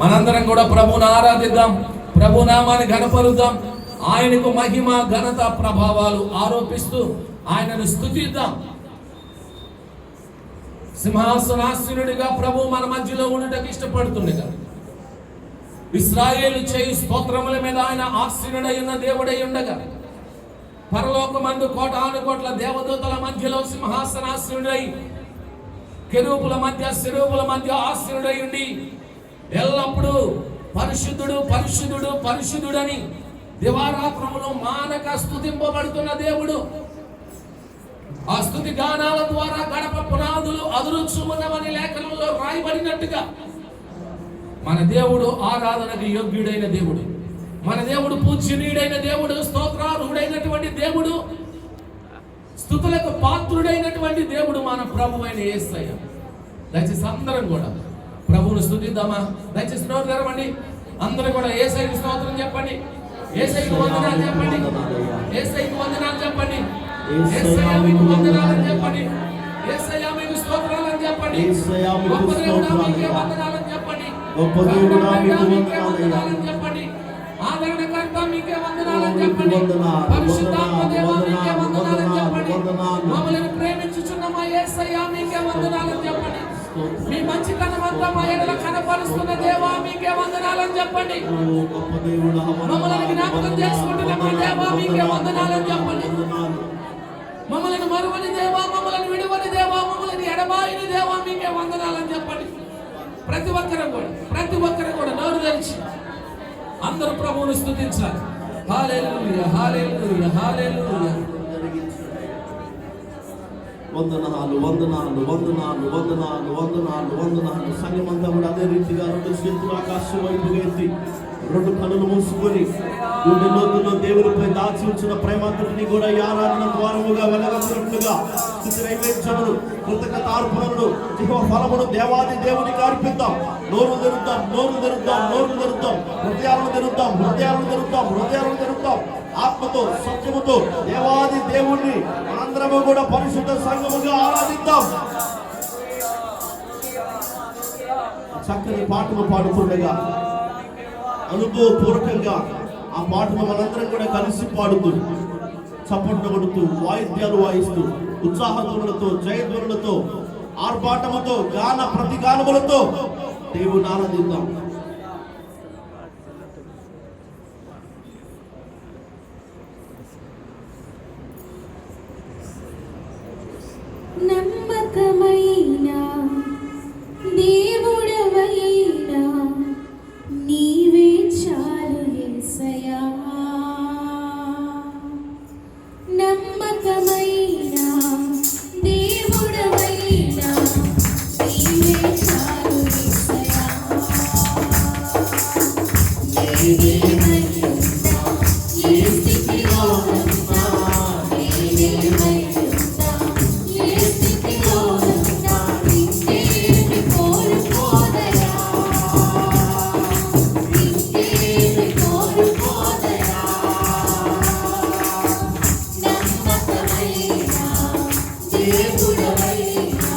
మనందరం కూడా ప్రభువుని ఆరాధిద్దాం, ప్రభు నామాన్ని ఘనపరుద్దాం, ఆయనకు మహిమ ఘనత ప్రభావాలు ఆరోపిస్తూ ఆయనను స్తుతిద్దాం. సింహాసనాసీనుడిగా ప్రభు మన మధ్యలో ఉండటకు ఇష్టపడుతుండగా ఇశ్రాయేలు చేయు స్తోత్రముల మీద ఆయన ఆసీనుడై ఉన్న దేవుడై ఉండగా పరలోకమందు కోటాను కోట్ల దేవదూతల మధ్యలో సింహాసనాసీనుడై కెరూబుల మధ్య శరూబుల మధ్య ఆసీనుడై ఉండి ఎల్లప్పుడూ పరిశుద్ధుడు పరిశుద్ధుడు పరిశుద్ధుడని దివారాత్రములు మానక స్తుతింపబడుతున్న దేవుడు. ఆ స్తుతి గానాల ద్వారా గడప పునాదులు అదురుచున్నవని లేఖనంలో రాయబడినట్టుగా మన దేవుడు ఆరాధనకు యోగ్యుడైన దేవుడు, మన దేవుడు పూజ్యనీయుడైన దేవుడు, స్తోత్రార్హుడైనటువంటి దేవుడు, స్తుతులకు పాత్రుడైనటువంటి దేవుడు మన ప్రభు అయిన యేసయ్య. దయచేసి అందరం కూడా ప్రభువును స్తుతిద్దామా? దయచేసి నోరు తెరవండి, అందరూ కూడా యేసయ్యకు స్తోత్రం చెప్పండి, యేసయ్యకు వందనాలు చెప్పండి, యేసయ్యకు వందనాలు చెప్పండి, యేసయ్య మీకు వందనాలు చెప్పండి, యేసయ్య మీకు స్తోత్రాలు చెప్పండి, గొప్ప దేవుడా మీకే వందనాలు చెప్పండి, గొప్ప దేవుడా మీకు వందనాలు చెప్పండి, ఆదరణకర్త మీకే వందనాలు చెప్పండి, పరిశుద్ధాత్మ దేవా మీకే వందనాలు చెప్పండి, మమ్మల్ని ప్రేమించుచున్న మా యేసయ్య మీకే వందనాలు చెప్పండి, మీ మంచితనం అంతా మా ఎడల కనపరుస్తున్న దేవా మీకే వందనాలు చెప్పండి, మమ్మల్ని జ్ఞాపకం చేసుకుంటున్న మా దేవా మీకే వందనాలు చెప్పండి, మమ్మల్ని మరువని దేవా, మమ్మల్ని విడువని దేవా, మమ్మల్ని ఎడబాయిని దేవా మీకే వందనాలని చెప్పండి. ప్రతి ఒక్కరు కూడా నోరు తెరిచి అందరూ ప్రభువును స్తుతించాలి. హల్లెలూయా హల్లెలూయా హల్లెలూయా. వందనాలు వందనాలు వందనాలు వందనాలు వందనాలు వందనాలు. సంఘమంతా కూడా అదే రీతిగా రెండు చేతులు ఆకాశం వైపుగా ఎత్తి రెండు కనులు మూసుకొని గుండె లోతుల్లో దేవునిపై దాచి ఉంచిన ప్రేమాతుడిని కూడా ఈ ఆరాధన ద్వారముగా వెలగచ్చినట్లుగా స్తుతి నైవేద్యములు కృతజ్ఞత అర్పణలు జీవ ఫలమును దేవాది దేవునికి అర్పిద్దాం. నోరు తెరుద్దాం, నోరు తెరుద్దాం, నోరు తెరుద్దాం, హృదయాలను తెరుద్దాం, హృదయాలను తెరుద్దాం, హృదయాలను తెరుద్దాం. ఆత్మతో సత్యముతో దేవాది దేవుణ్ణి మనందరము కూడా పరిశుద్ధ సంఘముగా ఆరాధిద్దాం. చక్కని పాటలు పాడుతుండగా అనుభవపూర్వకంగా ఆ పాటను మనందరం కూడా కలిసి పాడుతూ చప్పట్లు కొడుతూ వాయిద్యాలు వాయిస్తూ ఉత్సాహధ్వనులతో జయధ్వనులతో ఆర్భాటముతో గాన ప్రతిగానములతో దేవుని ఆరాధిద్దాం. నమ్మకమైన దేవుడవైనా నీవే చాలు యేసయ్యా, నమ్మకమైన దేవుడవైనా నీవే చాలు యేసయ్యా, నీవేమైనా ఏ స్థితిలో ఉన్నా, నీవేమైనా ఏ స్థితిలో ఉన్నా నిన్నేమి కోరుకోదయా, నిన్నేమి కోరుకోదయా, నమ్మకమైన దేవుడవైనా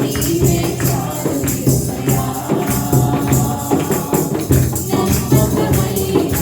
నీవే చాలు యేసయ్యా, నమ్మకమైన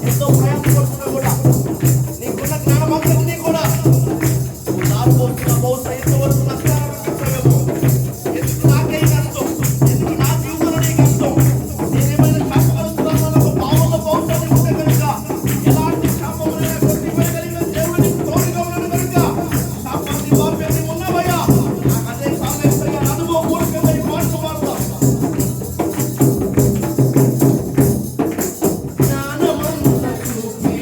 ఎంతో ప్రయాసపడుతున్నా కూడా నీకున్న జ్ఞానమంతటినీ కూడా నువ్వు దారిపోతున్న బహుశా ఇంతవరకు నష్టాలు ఎందుకు నాకే ఈ కష్టం, ఎందుకు నా జీవితంలో నీ కష్టం, నేనేమైనా శాపగలుగుతున్నాను అన్న ఒక భావంలో బహుశా నీకు ఉంటే కనుక ఎలాంటి శాపములైనా కొట్టివేయగలిగిన దేవుడు నీకు తోడుగా ఉన్నాడు కనుక శాపాన్ని వాపేది ఉన్నావయ్యా. నాకు అదే సాగేస్తయ్యా అనుభవపూర్వకంగా ఈ మాట వాడతా. జ్ఞానమంత చూపి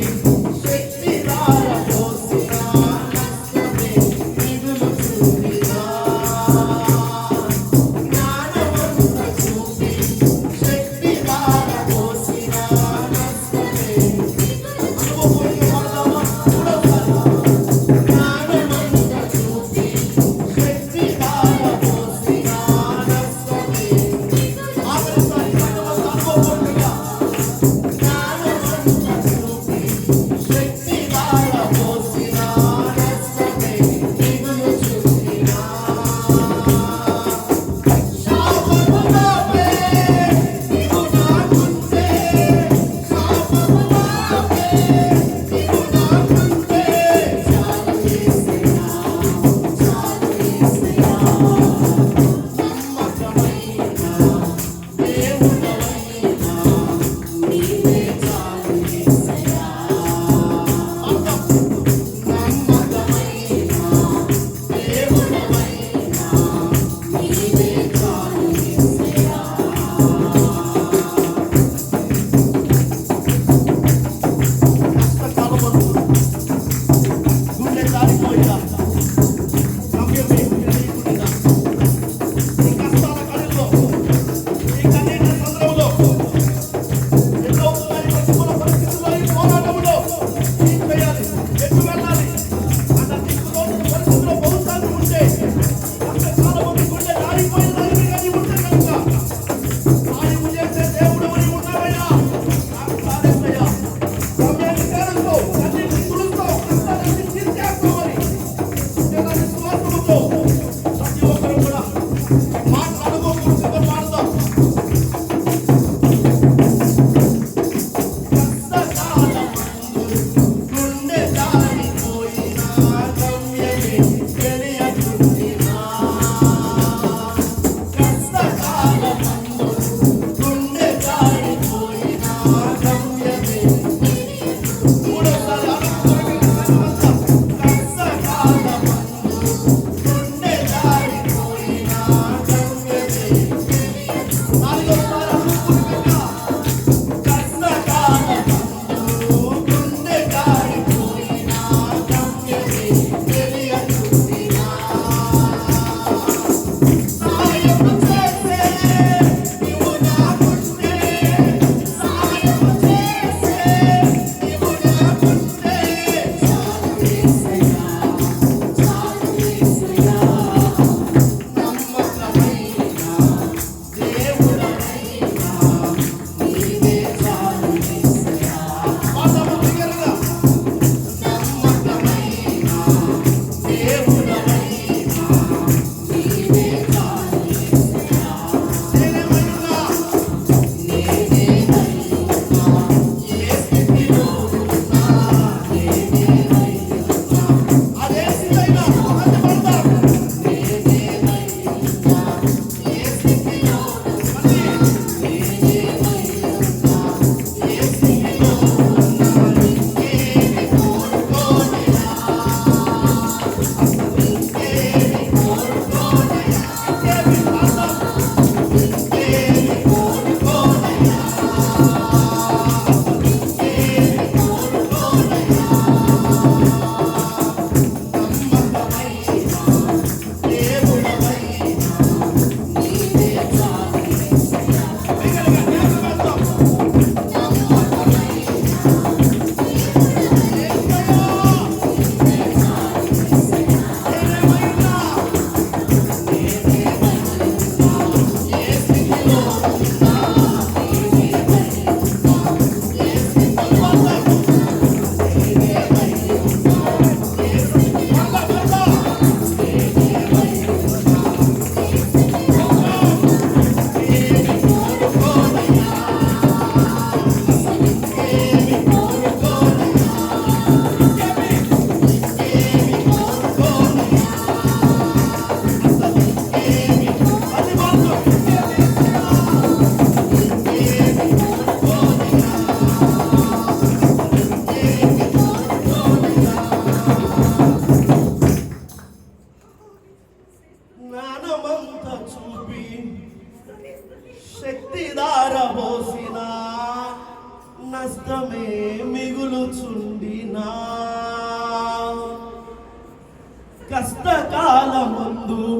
ముందు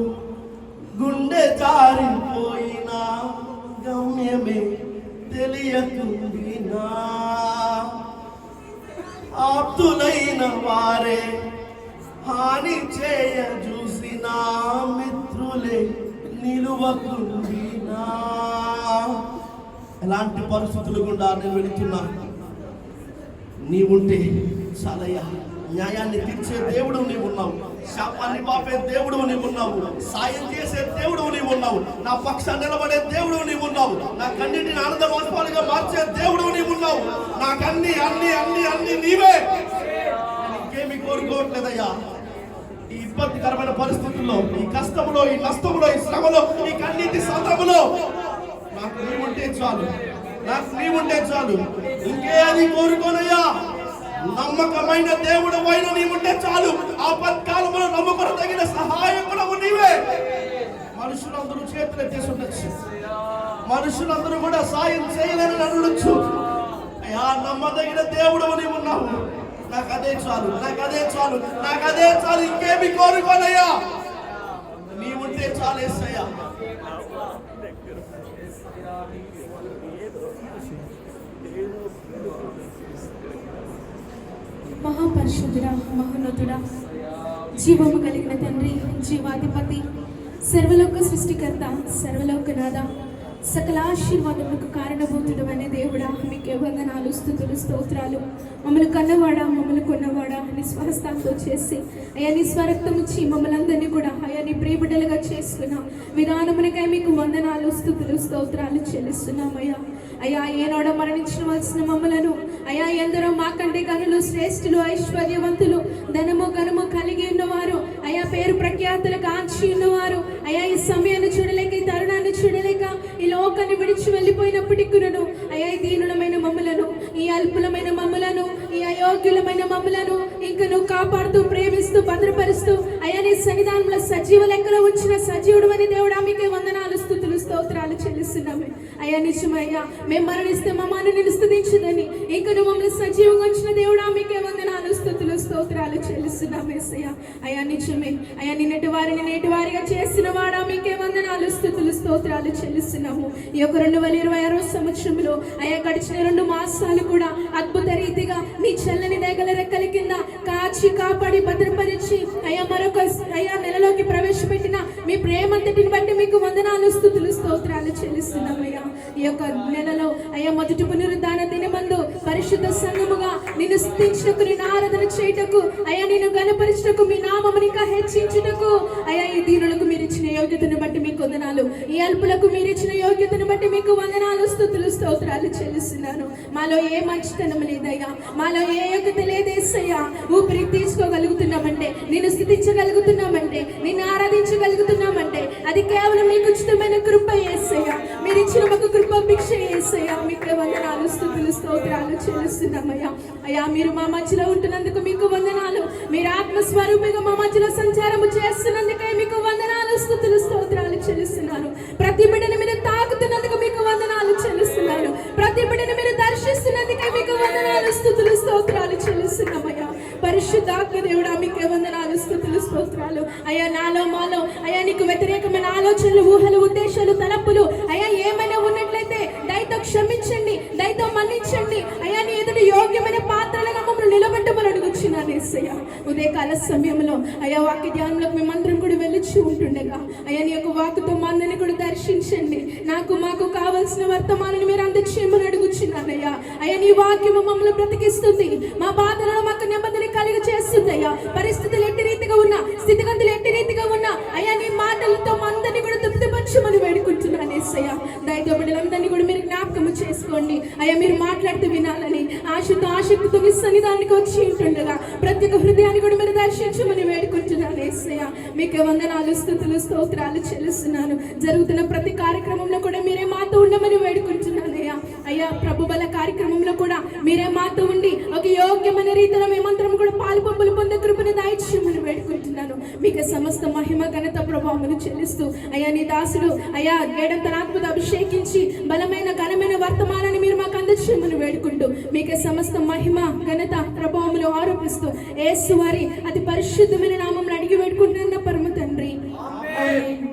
గుండె జారిపోయినా గమ్యమే తెలియకుండినా ఆప్తులైన వారే హాని చేయ చూసిన మిత్రులే నిలువకుండినా. ఎలాంటి పరిస్థితులు గుండా నేను వెళుతున్నా, నీవుంటే చాలయ్యా. న్యాయాన్ని తీర్చే దేవుడు నీవున్నావు, శాపాన్ని పాపే దేవుడు నీవున్నావు, సాయం చేసే దేవుడు నీవున్నావు, నా పక్షాన్ని నిలబడే దేవుడు నీవున్నావు, నా కన్నిటిని ఆనంద బాష్పాలుగా మార్చే దేవుడు నీవున్నావు. నాకు అన్ని అన్ని అన్ని అన్ని నీవే. ఇంకేమి కోరుకోవట్లేదయ్యా. ఈ ఇబ్బందికరమైన పరిస్థితుల్లో, ఈ కష్టంలో, ఈ నష్టంలో, ఈ శ్రమలో, ఈ కన్నీటి సందర్భంలో నాకు నీవుంటే చాలు, నాకు నీవుంటే చాలు. ఇంకేది కోరుకోనయ్యా. నమ్మకమైన దేవుడు అయిన నీవుంటే చాలు. ఆపత్కాలంలో నమ్మకతగిన సహాయకుడవు నీవే. మనుషులందరూ చేతులెత్తేసి ఉండొచ్చు, మనుషులందరూ కూడా సాయం చేయలేని అనొచ్చు. అయ్యా, నమ్మదగిన దేవుడు నీవున్నావు. నాకు అదే చాలు, నాకు అదే చాలు, నాకు అదే చాలు. ఇంకేమి కోరుకోనయ్యా. నీవుంటే చాలు యేసయ్యా. మహాపరిశుద్ధుడా, మహోన్నతుడా, జీవము కలిగిన తండ్రి, జీవాధిపతి, సర్వలోక సృష్టికర్త, సర్వలోకనాథ, సకల ఆశీర్వాదములకు కారణభూతుడు అనే దేవుడా, మీకే వందనాలు, స్తుతులు, స్తోత్రాలు. మమ్మల్ని కన్నవాడా, మమ్మల్ని కొన్నవాడా, నీ స్వహస్తాలతో చేసి అయ్యా నీ స్వరక్తం ఇచ్చి మమ్మల్ని అందరినీ కూడా అయ్యా నీ ప్రియబిడ్డలుగా చేసుకున్న విధానమునకై మీకు వందనాలు, స్తుతులు, స్తోత్రాలు చెల్లిస్తున్నామయ్యా. అయ్యా, ఏనాడో మరణించవలసిన మమ్మలను అయ్యా ఎందరో మాకంటే గనులు, శ్రేష్ఠులు, ఐశ్వర్యవంతులు, ధనము ఘనము కలిగి ఉన్నవారు, అయ్యా పేరు ప్రఖ్యాతులు కాంచి ఉన్నవారు, అయ్యా ఈ సమయాన్ని చూడలేక, ఈ తరుణాన్ని చూడలేక ఈ లోకాన్ని విడిచి వెళ్ళిపోయినప్పటికీను అయ్యా ఈ దీనులమైన మమ్మలను, ఈ అల్పులమైన మమ్మలను, ఈ అయోగ్యులమైన మమ్మలను ఇంకా నువ్వు కాపాడుతూ, ప్రేమిస్తూ, భద్రపరుస్తూ అయ్యా నీ సన్నిధానంలో సజీవ లెక్కలో ఉంచిన సజీవుడు అని దేవుడా, మీకే వందనాలు, స్తుతులు, స్తోత్రాలు చెల్లిస్తున్నాము. అయ్యా నిజమయ్యా, మేము మరణిస్తే మమ్మల్ని నిన్ను స్తుతించదని ఇంకా నువ్వు మమ్మల్ని సజీవంగా ఉంచిన దేవుడా, మీకే వందనాలు, స్తుతులు, స్తోత్రాలు చెల్లిస్తున్నాము యేసయ్యా. అయ్యా నిజమే అయ్యా, నిన్నటి వారిని నేటి వారిగా చేసిన వాడా, మీకే వందనాలు, స్తుతులు, స్తోత్రాలు చెల్లిస్తున్నాము. ఈ యొక్క 2026 సంవత్సరంలో అయ్యా గడిచిన 2 మాసాలు కూడా అద్భుత రీతిగా నీ చల్లని దయగల రెక్కల కింద కాచి కాపాడి భద్రపరిచి అయ్యా మరొక అయ్యా నెలలోకి ప్రవేశపెట్టిన మీ ప్రేమంతటిని బట్టి మీకు వందనాలు, స్తుతులు, స్తోత్రాలు చెల్లిస్తున్నామయ్యా. ఈ యొక్క నెలలో అయ్యా మొదటి పునరుద్ధాన దినమందు పరిశుద్ధ సంఘముగా నిన్ను స్తుతించుటకు, నిన్ను ఆరాధన చేయుటకు, అయ్యా నిన్ను గణపరచుటకు, మీ నామమును ఇంకా హెచ్చించుటకు అయ్యా ఈ దీనులకు మీరు ఇచ్చిన యోగ్యతను బట్టి మీకు వందనాలు, ఈ అల్పులకు మీరు ఇచ్చిన యోగ్యతను బట్టి మీకు వందనాలు, స్తుతులు, స్తోత్రాలు చెల్లిస్తున్నాను. మాలో ఏ మంచితనం లేదయ్యా, మాలో ఏ యోగ్యత లేదేసయ్యా. ఊపిరి తీసుకోగలుగుతున్నామంటే, నిన్ను స్థుతించగలుగుతున్నామంటే, నిన్ను ఆరాధించగలుగుతున్నామంటే అది కేవలం మీకు ఉచితమైన కృప యేసయ్యా. మీరు ఇచ్చిన ఒక కృప భిక్ష యేసయ్యా. మీకే వందనాలు, స్తుతులు, స్తోత్రాలు చెల్లిస్తున్నామయ్యా. అయ్యా మీరు మా మధ్యలో ఉంటున్నందుకు మీకు వందనాలు, మీరు ఆత్మస్వరూపిగా మా మధ్యలో సంచారము చేస్తున్నందుకే మీకు వందనాలు, స్తుతులు, స్తోత్రాలు చెల్లిస్తున్నాను. ప్రతి బిడ్డని మీరు తాకుతున్నందుకు మీకు వందనాలు చెల్లిస్తున్నాను. ప్రతి బిడ్డని మీరు దర్శిస్తున్నందుకే మీకు వందనాలు, స్తుతులు, స్తోత్రాలు చెల్లిస్తున్నామయ్యా. పరిశుద్ధాత్మ దేవుడా, మీకే వందనాలు, స్తుతులు, స్తోత్రాలు. అయ్యా నాలో మాలో అయ్యా నీకు వ్యతిరేకమైన ఆలోచనలు, ఊహలు, ఉద్దేశాలు, తలపులు అయ్యా ఏమైనా ఉన్నట్లయితే దయతో క్షమించండి, దయతో మన్నించండి. అయ్యా నీ ఎదుటి యోగ్యమైన పాత్రలుగా మమ్మల్ని నిలబెట్టమని అడుగుచున్నాను యేసయ్యా. ఉదయకాల సమయంలో అయ్యా వాక్య ధ్యానంలోకి మేమందరం కూడా వెళ్ళిచి ఉంటుండగా అయ్యా నీ యొక్క వాక్కుతో మా అందరిని కూడా దర్శించండి. మాకు కావాల్సిన వర్తమానాన్ని మీరు అందచేయమని అడుగుచున్నానయ్యా. అయ్యా నీ వాక్యము మమ్మల్ని బ్రతికిస్తుంది, మా బాధలను మాకు నెమ్మదిని కలిగ చేస్తుంది అయ్యా. పరిస్థితులు ఎట్టి రీతిగా ఉన్నా, స్థితిగతులు ఎట్టి రీతిగా ఉన్నా అయ్యా నీ మాటలతో మా అందరినీ కూడా తృప్తిపరచమని వేడుకుంటున్నాను యేసయ్యా. దయతో బిడ్డలందరినీ కూడా మీరు జ్ఞాపకం చేసుకోండి అయ్యా. మీరు మాట్లాడుతూ వినాలని ఆశతో ఆసక్తితో మీ సన్నిధానికి వచ్చి ఉంటుండగా ప్రతి ఒక్క హృదయాన్ని కూడా మీరు దర్శించమని వేడుకుంటున్నాను యేసయ్యా. మీకే వందనాలు, స్తుతులు, స్తోత్రాలు చెల్లిస్తున్నాను. జరుగుతున్న ప్రతి కార్యక్రమంలో కూడా మీరే మాతో ఉండమని వేడుకుంటున్నానయ్యా. అయ్యా ప్రభు బల కార్యక్రమంలో కూడా మీరే మాతో ఉండి ఒక యోగ్యమైన రీతిలో మేమంతరం కూడా పాలుపంపులు పొందే కృపను దయచేయమని వేడుకుంటున్నాను. మీకు సమస్త మహిమ ఘనత ప్రభావములు చెల్లిస్తూ అయ్యా నీ దాసుడు అయ్యా ఏడంతర ఆత్మతో అభిషేకించి బలమైన ఘనమైన వర్తమానాన్ని మీరు మాకు అందచేయమని వేడుకుంటూ మీకే సమస్త మహిమ ఘనత ప్రభావములు ఆరోపిస్తూ యేసు వారి అతి పరిశుద్ధమైన నామమును అడిగి వేడుకుంటున్న పరమ తండ్రి. ఆమేన్.